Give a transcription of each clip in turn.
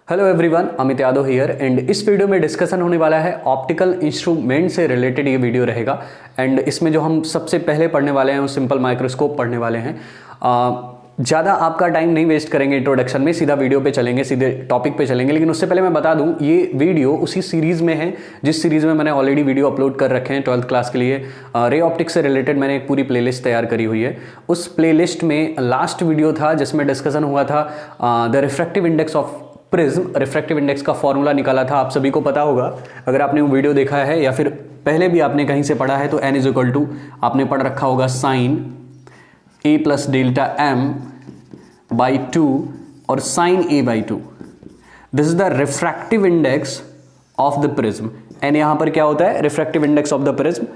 Hello everyone, Amit Yadav here and इस video में discussion होने वाला है ऑप्टिकल इंस्ट्रूमेंट से रिलेटेड ये वीडियो रहेगा। एंड इसमें जो हम सबसे पहले पढ़ने वाले हैं वो सिंपल माइक्रोस्कोप पढ़ने वाले हैं। ज़्यादा आपका टाइम नहीं वेस्ट करेंगे इंट्रोडक्शन में, सीधा वीडियो पे चलेंगे, सीधे टॉपिक पे चलेंगे। लेकिन उससे पहले मैं बता दूं ये वीडियो उसी सीरीज़ में है जिस सीरीज़ में मैंने ऑलरेडी वीडियो अपलोड कर रखे हैं 12th क्लास के लिए। रे ऑप्टिक्स से रिलेटेड मैंने एक पूरी प्लेलिस्ट तैयार करी हुई है। उस प्लेलिस्ट में लास्ट वीडियो था जिसमें डिस्कशन हुआ था the refractive index of prism. Refractive index का फॉर्मूला निकाला था, आप सभी को पता होगा अगर आपने वो वीडियो देखा है या फिर पहले भी आपने कहीं से पढ़ा है तो n इज इक्वल टू आपने पढ़ रखा होगा sine a plus delta m by 2 और sine a by 2। This is the refractive index of the prism. And यहां पर क्या होता है, refractive index of the prism.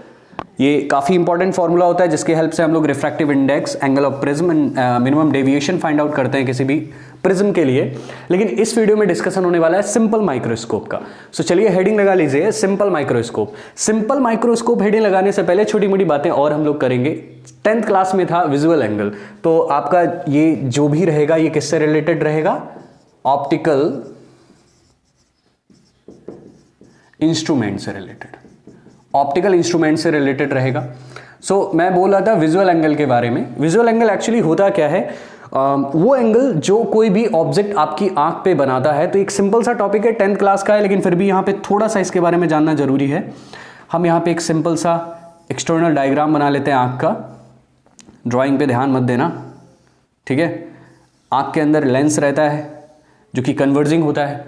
ये काफी इंपॉर्टेंट फॉर्मूला होता है जिसके हेल्प से हम लोग refractive index, angle of prism and minimum deviation find out करते हैं किसी भी प्रिज्म के लिए। लेकिन इस वीडियो में डिस्कशन होने वाला है सिंपल माइक्रोस्कोप का। सो चलिए हेडिंग लगा लीजिए, simple microscope. Simple microscope heading लगाने से पहले छोटी मोटी बातें और हम लोग करेंगे। 10th क्लास में था विजुअल एंगल, तो आपका ये जो भी रहेगा ये किससे रिलेटेड रहेगा, ऑप्टिकल इंस्ट्रूमेंट से रिलेटेड, ऑप्टिकल इंस्ट्रूमेंट से रिलेटेड रहेगा। सो मैं बोल रहा था विजुअल एंगल के बारे में। विजुअल एंगल एक्चुअली होता क्या है, वो एंगल जो कोई भी ऑब्जेक्ट आपकी आंख पे बनाता है। तो एक सिंपल सा टॉपिक है, 10th क्लास का है, लेकिन फिर भी यहाँ पे थोड़ा सा इसके बारे में जानना जरूरी है। हम यहाँ पे एक सिंपल सा एक्सटर्नल डायग्राम बना लेते हैं आंख का। ड्राइंग पे ध्यान मत देना, ठीक है। आंख के अंदर लेंस रहता है जो कि कन्वर्जिंग होता है,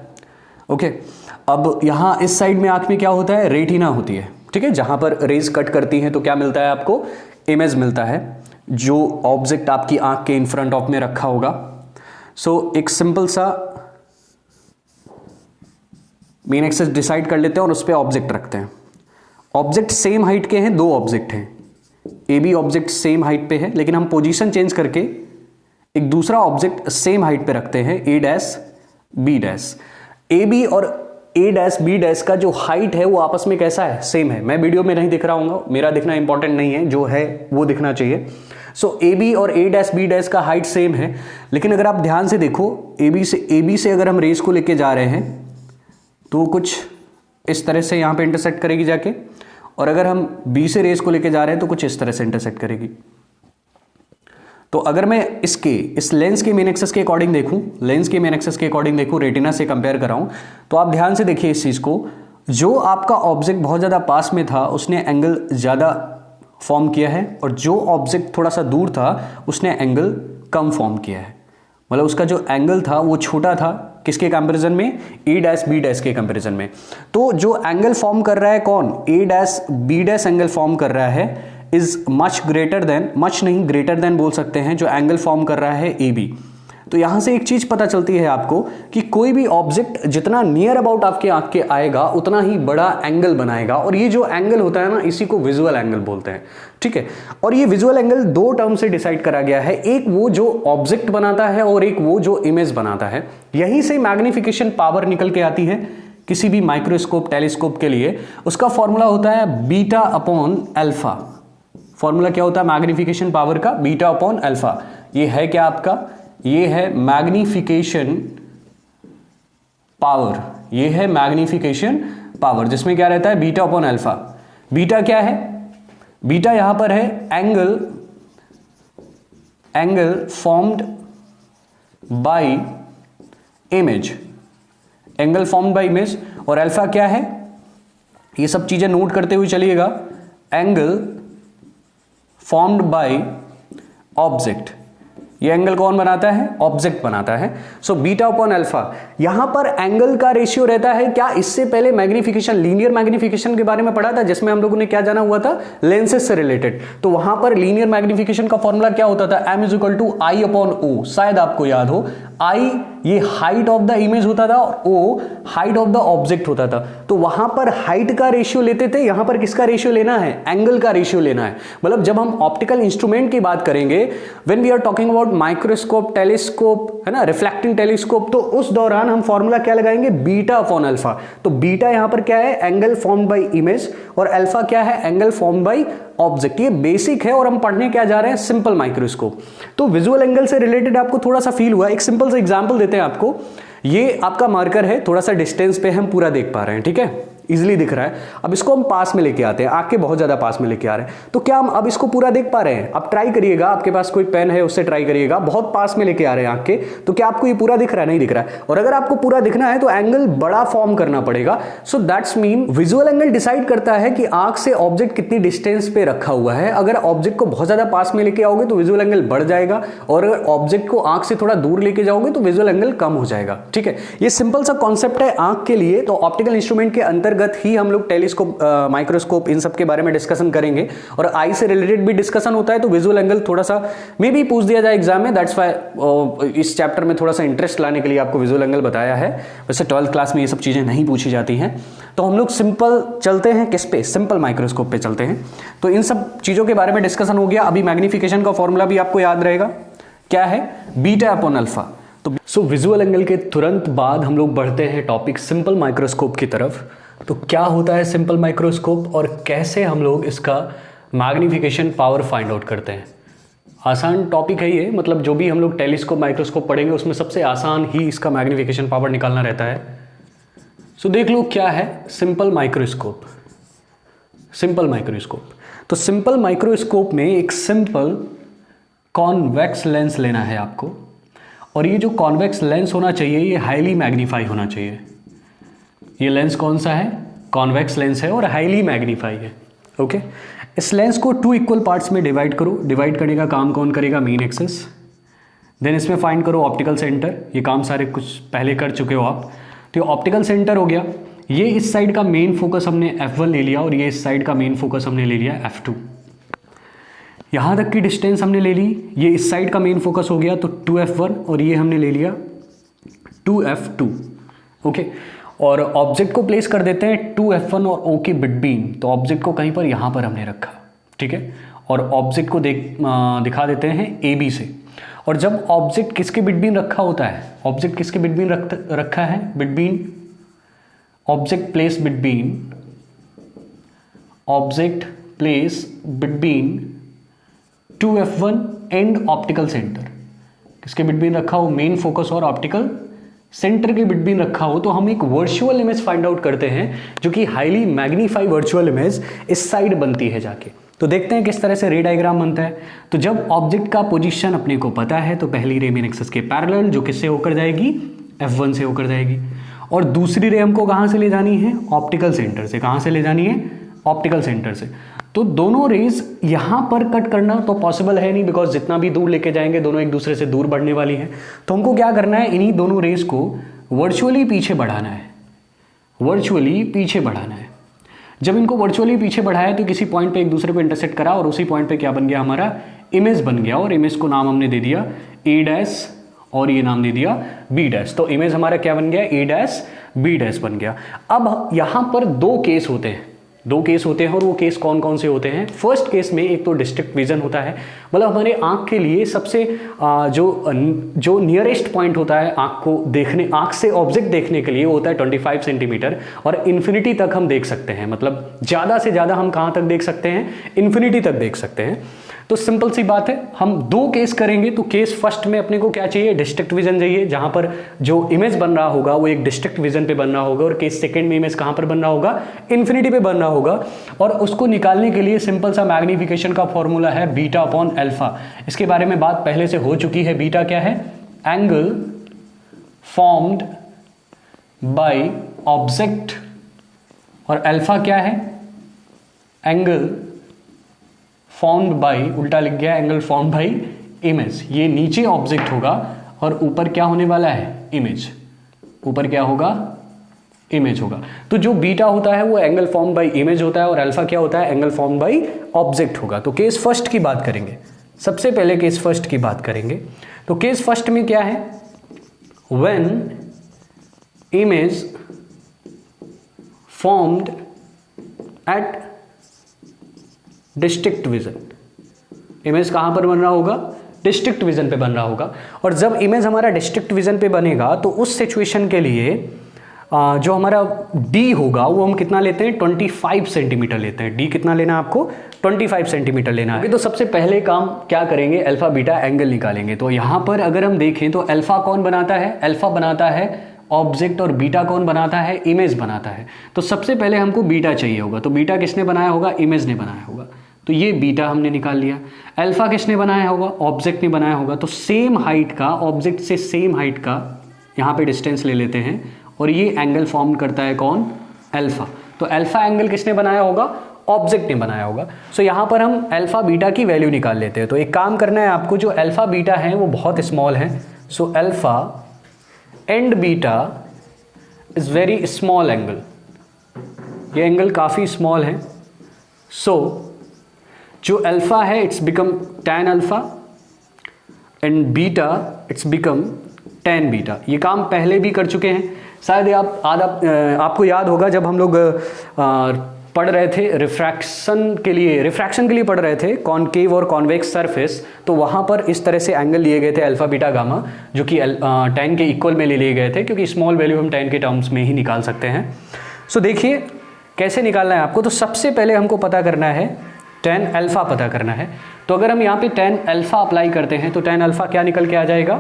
ओके। अब यहाँ इस साइड में आंख में क्या होता है, रेटिना होती है, ठीक है। जहां पर रेज कट करती हैं तो क्या मिलता है आपको, इमेज मिलता है जो ऑब्जेक्ट आपकी आंख के इन फ्रंट ऑफ में रखा होगा। सो एक सिंपल सा मेन एक्सिस डिसाइड कर लेते हैं और उस पर ऑब्जेक्ट रखते हैं। ऑब्जेक्ट सेम हाइट के हैं, दो ऑब्जेक्ट हैं, A B object same height पे है, लेकिन हम पोजीशन चेंज करके एक दूसरा ऑब्जेक्ट सेम हाइट पे रखते हैं, A dash B dash. A B और ए डैश बी डैश का जो हाइट है वो आपस में कैसा है, सेम है। मैं वीडियो में नहीं दिख रहा हूँ, मेरा दिखना इंपॉर्टेंट नहीं है, जो है वो दिखना चाहिए। सो ए बी और ए डैश बी डैश का हाइट सेम है। लेकिन अगर आप ध्यान से देखो, ए बी से अगर हम रेस को लेके जा रहे हैं तो कुछ इस तरह से यहाँ पे इंटरसेक्ट करेगी जाके, और अगर हम बी से रेस को लेके जा रहे हैं तो कुछ इस तरह से इंटरसेक्ट करेगी। तो अगर मैं इस लेंस के मेन एक्सिस के अकॉर्डिंग देखूं, लेंस के मेन एक्सिस के अकॉर्डिंग देखूं, रेटिना से कंपेयर कराऊं, तो आप ध्यान से देखिए इस चीज को। जो आपका ऑब्जेक्ट बहुत ज्यादा पास में था उसने एंगल ज्यादा फॉर्म किया है, और जो ऑब्जेक्ट थोड़ा सा दूर था उसने एंगल कम फॉर्म किया है। मतलब उसका जो एंगल था वो छोटा था, किसके कंपैरिजन में, ए डैश बी डैश के कंपैरिजन में। तो जो एंगल फॉर्म कर रहा है कौन, A dash B dash angle form कर रहा है is much greater than, much नहीं ग्रेटर देन बोल सकते हैं, जो एंगल फॉर्म कर रहा है ए बी। तो यहां से एक चीज पता चलती है आपको कि कोई भी ऑब्जेक्ट जितना नियर अबाउट आपके आंख के आएगा उतना ही बड़ा एंगल बनाएगा, और ये जो एंगल होता है ना इसी को विजुअल एंगल बोलते हैं, ठीक है। और ये विजुअल एंगल दो टर्म से डिसाइड करा गया है, एक वो जो ऑब्जेक्ट बनाता है और एक वो जो इमेज बनाता है। यहीं से मैग्निफिकेशन पावर निकल के आती है किसी भी माइक्रोस्कोप टेलीस्कोप के लिए। उसका फॉर्मूला होता है बीटा अपॉन अल्फा। फॉर्मूला क्या होता है मैग्निफिकेशन पावर का, बीटा अपॉन अल्फा। ये है क्या आपका, ये है मैग्निफिकेशन पावर, ये है मैग्निफिकेशन पावर, जिसमें क्या रहता है बीटा अपॉन अल्फा। बीटा क्या है, बीटा यहां पर है angle formed by image, angle formed by image. और अल्फा क्या है, ये सब चीजें नोट करते हुए चलिएगा, एंगल फॉर्म्ड बाय ऑब्जेक्ट। ये एंगल कौन बनाता है, ऑब्जेक्ट बनाता है। So beta upon alpha. यहां पर एंगल का रेशियो रहता है क्या, इससे पहले मैग्निफिकेशन, लीनियर मैग्निफिकेशन के बारे में पढ़ा था जिसमें हम लोगों ने क्या जाना हुआ था, लेंसेज से रिलेटेड। तो वहां पर लीनियर मैग्निफिकेशन का फॉर्मूला क्या होता था, m is equal to I upon O. शायद आपको याद हो, आई ये हाइट ऑफ द इमेज होता था और ओ हाइट ऑफ द ऑब्जेक्ट होता था। तो वहां पर हाइट का रेशियो लेते थे, यहां पर किसका रेशियो लेना है, एंगल का रेशियो लेना है। मतलब जब हम ऑप्टिकल इंस्ट्रूमेंट की बात करेंगे, when we are talking about microscope, telescope, है ना, रिफ्लेक्टिंग टेलीस्कोप, तो उस दौरान हम फॉर्मूला क्या लगाएंगे, बीटा अपॉन अल्फा। तो बीटा यहां पर क्या है, एंगल फॉर्म्ड बाय इमेज, और अल्फा क्या है, एंगल फॉर्म्ड बाय ऑब्जेक्ट। ये बेसिक है और हम पढ़ने क्या जा रहे हैं, सिंपल माइक्रोस्कोप। तो विजुअल एंगल से रिलेटेड आपको थोड़ा सा फील हुआ। एक सिंपल सा एग्जांपल देते हैं आपको। ये आपका मार्कर है, थोड़ा सा डिस्टेंस पे हम पूरा देख पा रहे हैं, ठीक है, इजिली दिख रहा है। अब इसको हम पास में लेके आते हैं, आँख के बहुत ज़्यादा पास में लेके आ रहे हैं, तो क्या हम अब इसको पूरा देख पा रहे हैं? आप ट्राई करिएगा, आपके पास कोई पेन है उससे ट्राई करिएगा, बहुत पास में लेके आ रहे हैं आँख के, तो क्या आपको ये पूरा दिख रहा है? नहीं दिख रहा है। और अगर आपको पूरा दिखना है तो एंगल बड़ा फॉर्म करना पड़ेगा। सो that's mean visual angle decide करता है कि आँख से ऑब्जेक्ट कितनी डिस्टेंस पे रखा हुआ है। अगर ऑब्जेक्ट को बहुत ज़्यादा पास में लेके आओगे तो विजुअल एंगल बढ़ जाएगा, और अगर ऑब्जेक्ट को आँख से थोड़ा दूर लेके जाओगे तो विजुअल एंगल कम हो जाएगा, ठीक है। ये सिंपल सा कॉन्सेप्ट है आँख के लिए। तो ऑप्टिकल इंस्ट्रूमेंट के अंतर्गत ही हम लोग टेलीस्कोप, माइक्रोस्कोप, इन सब के बारे में डिस्कशन करेंगे, और आई से रिलेटेड भी डिस्कशन होता है। तो विजुअल एंगल थोड़ा सा मे भी पूछ दिया जाए एग्जाम में, दैट्स व्हाई इस चैप्टर में थोड़ा सा इंटरेस्ट लाने के लिए आपको विजुअल एंगल बताया है। वैसे 12th क्लास में ये सब चीजें नहीं पूछी जाती हैं। तो हम लोग सिंपल चलते हैं किस पे? सिंपल माइक्रोस्कोप पे चलते हैं। तो इन सब चीजों के बारे में डिस्कशन हो गया। अभी मैग्निफिकेशन का फॉर्मूला भी आपको याद रहेगा, क्या है? Beta upon alpha. तो विजुअल एंगल के तुरंत बाद हम लोग बढ़ते हैं टॉपिक सिंपल माइक्रोस्कोप की तरफ। तो क्या होता है सिंपल माइक्रोस्कोप और कैसे हम लोग इसका मैग्निफिकेशन पावर फाइंड आउट करते हैं? आसान टॉपिक है ये, मतलब जो भी हम लोग टेलीस्कोप, माइक्रोस्कोप पढ़ेंगे उसमें सबसे आसान ही इसका मैग्निफिकेशन पावर निकालना रहता है। सो देख लो क्या है सिंपल माइक्रोस्कोप। सिंपल माइक्रोस्कोप, तो सिंपल माइक्रोस्कोप में एक सिंपल कॉन्वेक्स लेंस लेना है आपको, और ये जो कॉन्वेक्स लेंस होना चाहिए ये हाईली मैग्नीफाई होना चाहिए। ये लेंस कौन सा है? कॉन्वेक्स लेंस है और हाईली मैग्नीफाई है, ओके। इस लेंस को 2 इक्वल पार्ट्स में डिवाइड करो। डिवाइड करने का काम कौन करेगा? Main axis. देन इसमें फाइंड करो ऑप्टिकल सेंटर। ये काम सारे कुछ पहले कर चुके हो आप। तो ये ऑप्टिकल सेंटर हो गया। ये इस साइड का मेन फोकस हमने F1 ले लिया, और ये इस साइड का मेन फोकस हमने ले लिया F2। यहाँ तक की डिस्टेंस हमने ले ली। ये इस साइड का मेन फोकस हो गया तो 2F1, और ये हमने ले लिया 2F2, ओके। और ऑब्जेक्ट को प्लेस कर देते हैं 2F1 और O के बिटवीन। तो ऑब्जेक्ट को कहीं पर यहाँ पर हमने रखा, ठीक है। और ऑब्जेक्ट को दिखा देते हैं AB से। और जब ऑब्जेक्ट किसके बिटवीन रखा होता है? ऑब्जेक्ट किसके बिटवीन रखा है? Between, object place between, object place between 2F1 and optical centre. किसके बिटवीन रखा हो? मेन फोकस और ऑप्टिकल सेंटर के बिटवीन रखा हो। तो हम एक वर्चुअल इमेज फाइंड आउट करते हैं, जो कि हाईली मैग्नीफाई वर्चुअल इमेज इस साइड बनती है जाके। तो देखते हैं किस तरह से रे डायग्राम बनता है। तो जब ऑब्जेक्ट का पोजीशन अपने को पता है तो पहली रे मेन एक्सिस के पैरेलल, जो किससे होकर जाएगी? F1 से होकर जाएगी। और दूसरी रे हमको कहाँ से ले जानी है? ऑप्टिकल सेंटर से। कहाँ से ले जानी है? ऑप्टिकल सेंटर से। तो दोनों रेज यहाँ पर कट करना तो पॉसिबल है नहीं, बिकॉज जितना भी दूर लेके जाएंगे दोनों एक दूसरे से दूर बढ़ने वाली है। तो हमको क्या करना है? इन्हीं दोनों रेज को वर्चुअली पीछे बढ़ाना है। वर्चुअली पीछे बढ़ाना है। जब इनको वर्चुअली पीछे बढ़ाया तो किसी पॉइंट पे एक दूसरे को इंटरसेक्ट करा, और उसी पॉइंट पे क्या बन गया? हमारा इमेज बन गया। और इमेज को नाम हमने दे दिया A' और ये नाम दे दिया B'। तो इमेज हमारा क्या बन गया? A' B' बन गया। अब यहां पर 2 केस होते हैं। 2 केस होते हैं, और वो केस कौन कौन से होते हैं? फर्स्ट केस में एक तो डिस्ट्रिक्ट विजन होता है, मतलब हमारे आंख के लिए सबसे जो नियरेस्ट पॉइंट होता है आंख को देखने, आंख से ऑब्जेक्ट देखने के लिए, वो होता है 25 सेंटीमीटर, और इन्फिनिटी तक हम देख सकते हैं। मतलब ज़्यादा से ज़्यादा हम कहाँ तक देख सकते हैं? इन्फिनिटी तक देख सकते हैं। तो सिंपल सी बात है, हम 2 केस करेंगे। तो केस फर्स्ट में अपने को क्या चाहिए? डिस्ट्रिक्ट विजन चाहिए, जहां पर जो इमेज बन रहा होगा वो एक डिस्ट्रिक्ट विजन पे बन रहा होगा। और केस सेकंड में इमेज कहां पर बन रहा होगा? इन्फिनिटी पे बन रहा होगा। और उसको निकालने के लिए सिंपल सा मैग्निफिकेशन का फॉर्मूला है बीटा अपॉन अल्फा। इसके बारे में बात पहले से हो चुकी है। बीटा क्या है? एंगल फॉर्म्ड बाय ऑब्जेक्ट, और अल्फा क्या है? एंगल फॉर्म्ड बाय, उल्टा लिख गया, एंगल फॉर्म्ड बाय इमेज। ये नीचे ऑब्जेक्ट होगा और ऊपर क्या होने वाला है? इमेज। ऊपर क्या होगा? इमेज होगा। तो जो बीटा होता है वो एंगल फॉर्म्ड बाय इमेज होता है, और अल्फा क्या होता है? एंगल फॉर्म्ड बाय ऑब्जेक्ट होगा। तो केस फर्स्ट की बात करेंगे, सबसे पहले केस फर्स्ट की बात करेंगे। तो केस फर्स्ट में क्या है? When image formed at district vision. Image कहां पर बन रहा होगा? डिस्ट्रिक्ट विजन पे बन रहा होगा। और जब इमेज हमारा डिस्ट्रिक्ट विजन पे बनेगा तो उस सिचुएशन के लिए जो हमारा डी होगा वो हम कितना लेते हैं? 25 सेंटीमीटर लेते हैं। डी कितना लेना है आपको? 25 सेंटीमीटर लेना है। तो सबसे पहले काम क्या करेंगे? अल्फा बीटा एंगल निकालेंगे। तो यहां पर अगर हम देखें तो अल्फा कौन बनाता है? अल्फा बनाता है ऑब्जेक्ट और बीटा कौन बनाता है, इमेज बनाता है। तो सबसे पहले हमको बीटा चाहिए होगा, तो बीटा किसने बनाया होगा, इमेज ने बनाया होगा, तो ये बीटा हमने निकाल लिया। अल्फा किसने बनाया होगा, ऑब्जेक्ट ने बनाया होगा, तो सेम हाइट का, ऑब्जेक्ट से सेम हाइट का यहाँ पे डिस्टेंस ले लेते हैं और ये एंगल फॉर्म करता है कौन, अल्फा। तो अल्फा एंगल किसने बनाया होगा, ऑब्जेक्ट ने बनाया होगा। सो यहाँ पर हम अल्फा बीटा की वैल्यू निकाल लेते हैं। तो एक काम करना है आपको, जो अल्फा बीटा है वो बहुत स्मॉल है, so alpha and beta is very small angle, ये एंगल काफ़ी स्मॉल है। सो जो अल्फा है it's become tan alpha and beta it's become tan beta. ये काम पहले भी कर चुके हैं, शायद आपको याद होगा जब हम लोग पढ़ रहे थे रिफ्रैक्शन के लिए पढ़ रहे थे कॉनकेव और कॉन्वेक्स सरफेस, तो वहाँ पर इस तरह से एंगल लिए गए थे अल्फा बीटा गामा, जो कि tan के इक्वल में ले लिए गए थे, क्योंकि स्मॉल वैल्यू हम tan के टर्म्स में ही निकाल सकते हैं। सो देखिए कैसे निकालना है आपको। तो सबसे पहले हमको पता करना है tan अल्फा पता करना है। तो अगर हम यहाँ पे tan अल्फा अप्लाई करते हैं तो tan अल्फा क्या निकल के आ जाएगा,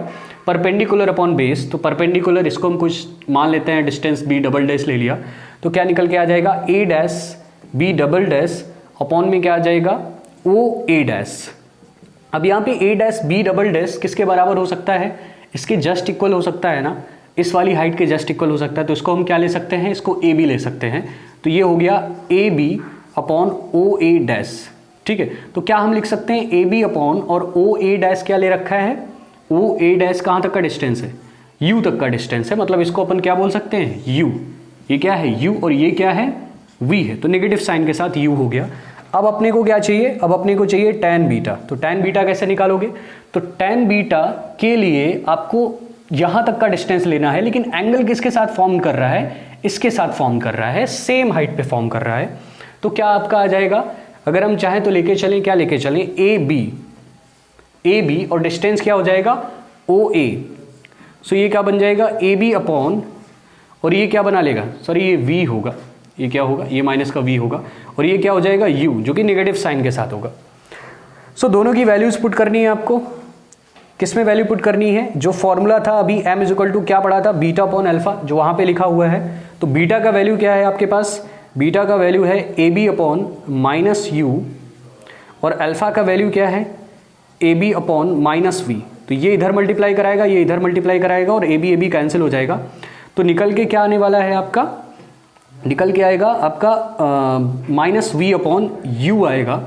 परपेंडिकुलर अपॉन बेस। तो परपेंडिकुलर इसको हम कुछ मान लेते हैं, डिस्टेंस b डबल डैश ले लिया, तो क्या निकल के आ जाएगा a dash b double dash upon में क्या आ जाएगा o a डैश। अब यहाँ पे a dash b double dash किसके बराबर हो सकता है, इसके जस्ट इक्वल हो सकता है ना, इस वाली हाइट के जस्ट इक्वल हो सकता है। तो इसको हम क्या ले सकते हैं, इसको a b ले सकते हैं। तो ये हो गया a b upon o a dash, ठीक है। तो क्या हम लिख सकते हैं ए बी अपॉन और ओ ए डैश क्या ले रखा है, ओ ए डैश कहाँ तक का डिस्टेंस है, यू तक का डिस्टेंस है, मतलब इसको अपन क्या बोल सकते हैं, यू। ये क्या है, यू, और ये क्या है, वी है, तो नेगेटिव साइन के साथ यू हो गया। अब अपने को क्या चाहिए, अब अपने को चाहिए tan बीटा। तो tan बीटा कैसे निकालोगे, तो tan बीटा के लिए आपको यहाँ तक का डिस्टेंस लेना है, लेकिन एंगल किसके साथ फॉर्म कर रहा है, इसके साथ फॉर्म कर रहा है, सेम हाइट पे फॉर्म कर रहा है। तो क्या आपका आ जाएगा, अगर हम चाहें तो लेके चलें, क्या लेके चलें, ए बी और डिस्टेंस क्या हो जाएगा, ओ ए। सो ये क्या बन जाएगा, ए बी अपॉन, और ये क्या बना लेगा, सॉरी ये वी होगा, ये क्या होगा, ये माइनस का वी होगा, और ये क्या हो जाएगा यू, जो कि नेगेटिव साइन के साथ होगा। सो दोनों की वैल्यूज पुट करनी है आपको। किस में वैल्यू पुट करनी है, जो फॉर्मूला था अभी m इज इक्वल टू क्या पढ़ा था, बीटा अपॉन अल्फा, जो वहां पे लिखा हुआ है। तो बीटा का वैल्यू क्या है आपके पास, बीटा का वैल्यू है A B upon minus U, और अल्फा का वैल्यू क्या है, A B upon minus V. तो ये इधर मल्टीप्लाई कराएगा, ये इधर मल्टीप्लाई कराएगा, और ए बी कैंसिल हो जाएगा। तो निकल के क्या आने वाला है आपका, निकल के आएगा आपका माइनस वी अपॉन यू आएगा,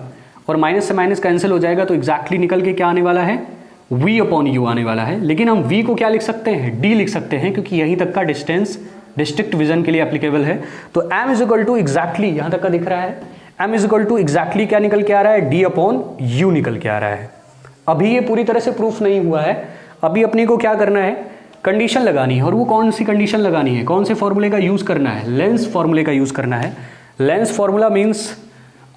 और माइनस से माइनस कैंसिल हो जाएगा। तो एग्जैक्टली निकल के क्या आने वाला है, v अपॉन यू आने वाला है। लेकिन हम v को क्या लिख सकते हैं, d लिख सकते हैं, क्योंकि यहीं तक का डिस्टेंस डिस्ट्रिक्ट विजन के लिए एप्लीकेबल है। तो m is equal to exactly यहाँ तक का दिख रहा है, m is equal to exactly क्या निकल के आ रहा है, d अपॉन यू निकल के आ रहा है। अभी ये पूरी तरह से प्रूफ नहीं हुआ है, अभी अपने को क्या करना है, कंडीशन लगानी है। और वो कौन सी कंडीशन लगानी है, कौन से फॉर्मूले का यूज करना है, लेंस फॉर्मूले का यूज करना है। लेंस फॉर्मूला मीन्स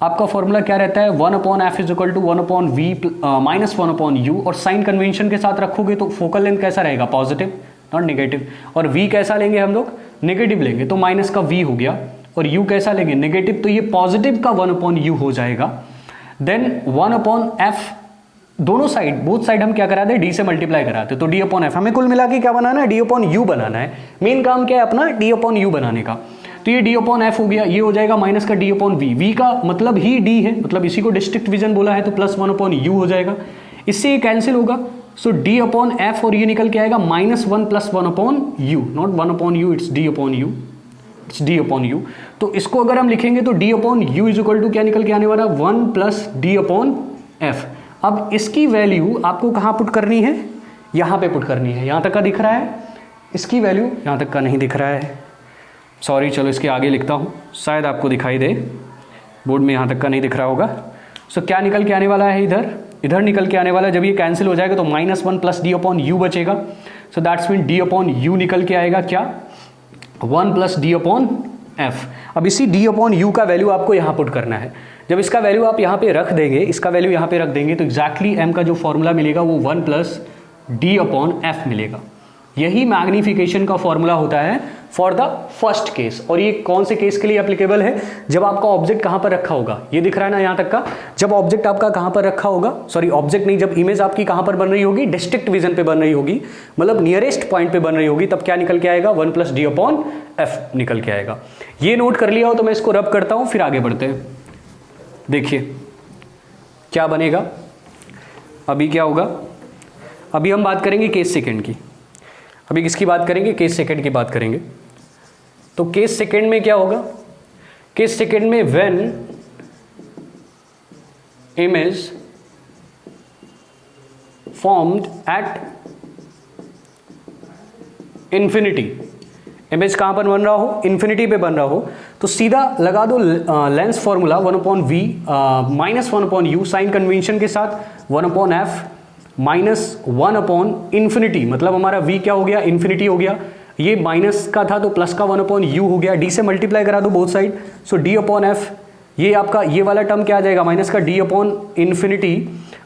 आपका फॉर्मूला क्या रहता है, 1 upon F is equal to 1 upon V minus 1 upon U, और साइन कन्वेंशन के साथ रखोगे तो फोकल लेंथ कैसा रहेगा, पॉजिटिव नॉट नेगेटिव, और v कैसा लेंगे हम लोग, नेगेटिव लेंगे, तो माइनस का v हो गया, और u कैसा लेंगे, नेगेटिव, तो ये पॉजिटिव का 1 अपॉन यू हो जाएगा। देन 1 अपॉन एफ, दोनों साइड, बोथ साइड हम क्या करा दे, d से मल्टीप्लाई कराते, तो d अपॉन एफ, हमें कुल मिला के क्या बनाना है, d अपॉन यू बनाना है। मेन काम क्या है अपना, d अपॉन यू बनाने का। तो ये d अपॉन एफ हो गया, ये हो जाएगा माइनस का d अपॉन वी, वी का मतलब ही d है, मतलब इसी को डिस्ट्रिक्ट विजन बोला है, तो प्लस 1 अपॉन यू हो जाएगा, इससे ये कैंसिल होगा। सो d अपॉन एफ, और ये निकल के आएगा minus 1 plus 1 upon U, not 1 upon U, it's d upon U, it's d upon U. तो इसको अगर हम लिखेंगे तो d upon U is equal to क्या निकल के आने वाला, 1 प्लस d अपॉन एफ। अब इसकी वैल्यू आपको कहाँ पुट करनी है, यहाँ पे पुट करनी है। यहाँ तक का दिख रहा है, इसकी वैल्यू यहाँ तक का नहीं दिख रहा है, सॉरी, चलो इसके आगे लिखता हूँ, शायद आपको दिखाई दे, बोर्ड में यहाँ तक का नहीं दिख रहा होगा। सो क्या निकल के आने वाला है, इधर निकल के आने वाला है। जब ये कैंसिल हो जाएगा तो minus 1 plus D upon U बचेगा। So that's mean D upon U निकल के आएगा क्या, 1 प्लस डी अपॉन एफ। अब इसी डी अपॉन यू का वैल्यू आपको यहाँ पुट करना है। जब इसका वैल्यू आप यहाँ पे रख देंगे, इसका वैल्यू यहाँ पे रख देंगे, तो एग्जैक्टली एम का जो फॉर्मूला मिलेगा वो 1 प्लस डी अपॉन एफ मिलेगा। यही मैग्निफिकेशन का फॉर्मूला होता है फॉर द फर्स्ट केस। और ये कौन से केस के लिए एप्लीकेबल है? जब आपका ऑब्जेक्ट कहां पर रखा होगा, ये दिख रहा है ना यहां तक का, जब ऑब्जेक्ट आपका कहां पर रखा होगा, सॉरी ऑब्जेक्ट नहीं, जब इमेज आपकी कहां पर बन रही होगी, डिस्ट्रिक्ट विजन पे बन रही होगी, मतलब नियरेस्ट पॉइंट पे बन रही होगी, तब क्या निकल के आएगा? 1 + d/f निकल के आएगा। ये नोट कर लिया हो तो मैं इसको रब करता हूं, फिर आगे बढ़ते हैं। देखिए क्या बनेगा। अभी क्या होगा, अभी हम बात करेंगे केस सेकेंड की। अभी किसकी बात करेंगे? केस सेकेंड की बात करेंगे। तो केस सेकेंड में क्या होगा? केस सेकेंड में when image formed at infinity, image कहां पर बन रहा हो? इन्फिनिटी पे बन रहा हो, तो सीधा लगा दो lens formula 1/v -1/u sign convention के साथ 1/f -1/infinity, मतलब हमारा v क्या हो गया? इन्फिनिटी हो गया। ये माइनस का था तो प्लस का 1/u हो गया। d से मल्टीप्लाई करा दो बोथ साइड, सो d/f। ये आपका ये वाला टर्म क्या आ जाएगा? माइनस का d/infinity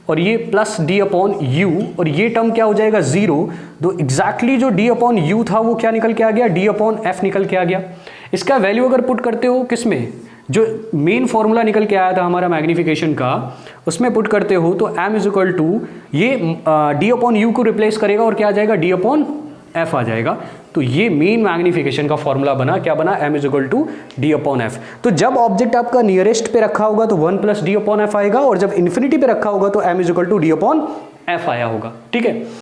और ये प्लस d/u, और ये टर्म क्या हो जाएगा? 0। तो एग्जैक्टली जो d/u था वो क्या निकल के आ गया? d/f निकल के आ गया। इसका वैल्यू अगर पुट करते हो किसमें, जो मेन फॉर्मूला निकल के आया था हमारा मैग्निफिकेशन का, उसमें पुट करते हो तो m = ये d/u को रिप्लेस करेगा और क्या आ जाएगा? d/f आ जाएगा। तो ये मेन मैग्निफिकेशन का फॉर्मूला बना, क्या बना? m = d/f। तो जब ऑब्जेक्ट आपका नियरेस्ट पे रखा होगा तो 1 + d/f आएगा, और जब इन्फिनिटी पे रखा होगा तो m = d/f आया होगा। ठीक है।